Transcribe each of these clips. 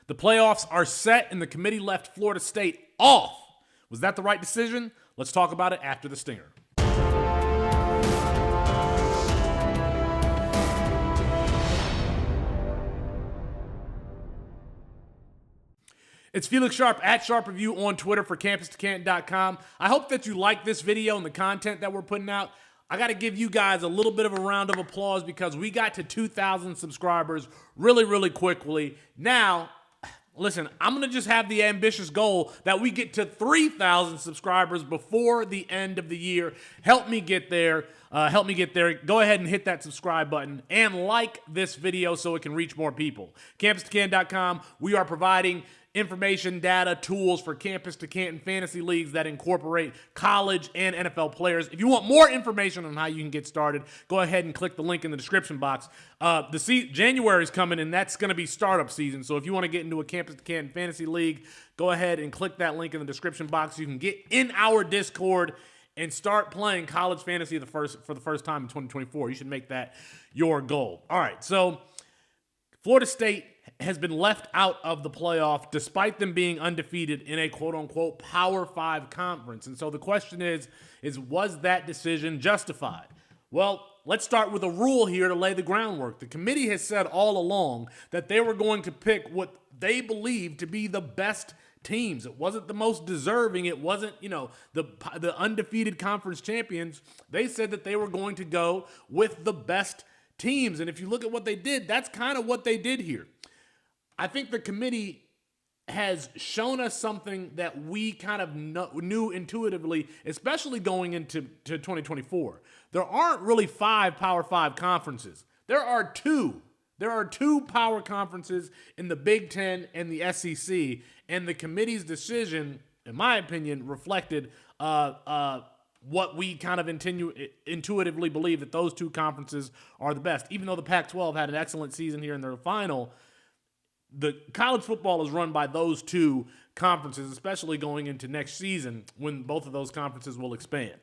The playoffs are set and the committee left Florida State off. Was that the right decision? Let's talk about it after the stinger. It's Felix Sharpe at Sharpe Review on Twitter for CampusToCanton.com. I hope that you like this video and the content that we're putting out. I got to give you guys a little bit of a round of applause because we got to 2,000 subscribers really quickly. Now, listen, I'm going to just have the ambitious goal that we get to 3,000 subscribers before the end of the year. Help me get there. Go ahead and hit that subscribe button and like this video so it can reach more people. CampusToCanton.com, we are providing information, data, tools for Campus to Canton fantasy leagues that incorporate college and NFL players. If you want more information on how you can get started, go ahead and click the link in the description box. January is coming, and that's going to be startup season. So if you want to get into a Campus to Canton fantasy league, go ahead and click that link in the description box. You can get in our Discord and start playing college fantasy for the first time in 2024. You should make that your goal. All right, so Florida State has been left out of the playoff despite them being undefeated in a quote-unquote Power 5 conference. And so the question is was that decision justified? Well, let's start with a rule here to lay the groundwork. The committee has said all along that they were going to pick what they believed to be the best teams. It wasn't the most deserving. It wasn't, the undefeated conference champions. They said that they were going to go with the best teams. And if you look at what they did, that's kind of what they did here. I think the committee has shown us something that we kind of knew intuitively, especially going into 2024. There aren't really 5 Power 5 conferences. There are 2. There are 2 power conferences in the Big Ten and the SEC, and the committee's decision, in my opinion, reflected what we kind of intuitively believe, that those 2 conferences are the best. Even though the Pac-12 had an excellent season here in their final, the college football is run by those 2 conferences, especially going into next season when both of those conferences will expand.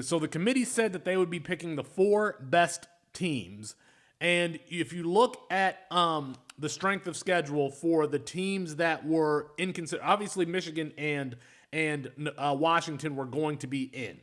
So the committee said that they would be picking the 4 best teams. And if you look at the strength of schedule for the teams that were in consideration, obviously Michigan and Washington were going to be in.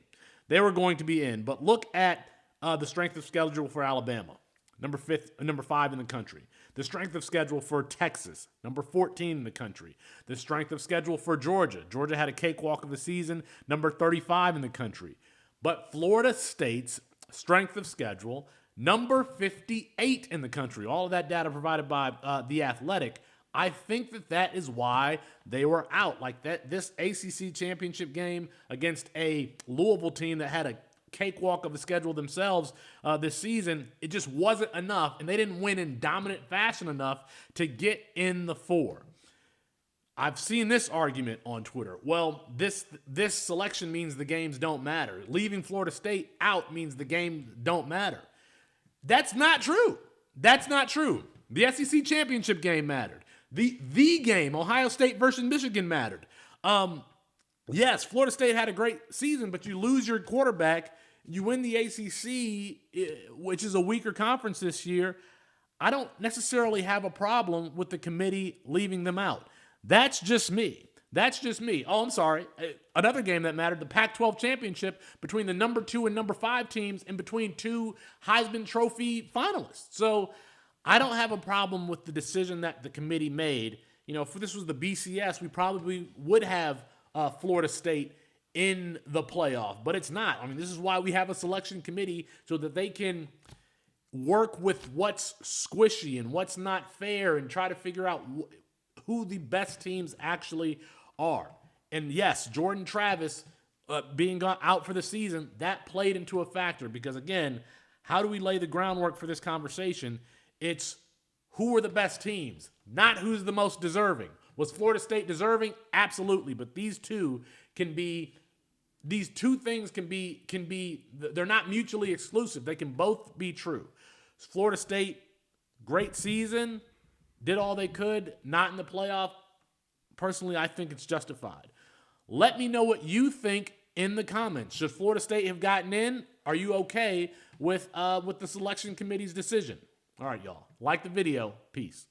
They were going to be in. But look at the strength of schedule for Alabama, number 5 in the country. The strength of schedule for Texas, number 14 in the country. The strength of schedule for Georgia. Georgia had a cakewalk of the season, number 35 in the country. But Florida State's strength of schedule, number 58 in the country. All of that data provided by The Athletic. I think that is why they were out. Like that, this ACC championship game against a Louisville team that had a cakewalk of the schedule themselves this season, it just wasn't enough, and they didn't win in dominant fashion enough to get in the 4. I've seen this argument on Twitter. Well, this selection means the games don't matter. Leaving Florida State out means the games don't matter. That's not true. That's not true. The SEC championship game mattered. The game, Ohio State versus Michigan, mattered. Yes, Florida State had a great season, but you lose your quarterback. You win the ACC, which is a weaker conference this year. I don't necessarily have a problem with the committee leaving them out. That's just me. Oh, I'm sorry. Another game that mattered, the Pac-12 championship between the number 2 and number 5 teams and between 2 Heisman Trophy finalists. So I don't have a problem with the decision that the committee made. If this was the BCS, we probably would have Florida State in the playoff, but it's not. I mean, this is why we have a selection committee, so that they can work with what's squishy and what's not fair and try to figure out who the best teams actually are. And yes, Jordan Travis being out for the season, that played into a factor because, again, how do we lay the groundwork for this conversation? It's who are the best teams, not who's the most deserving. Was Florida State deserving? Absolutely. But these two things can be, they're not mutually exclusive. They can both be true. Florida State, great season, did all they could, not in the playoff. Personally, I think it's justified. Let me know what you think in the comments. Should Florida State have gotten in? Are you okay with the selection committee's decision? All right, y'all. Like the video. Peace.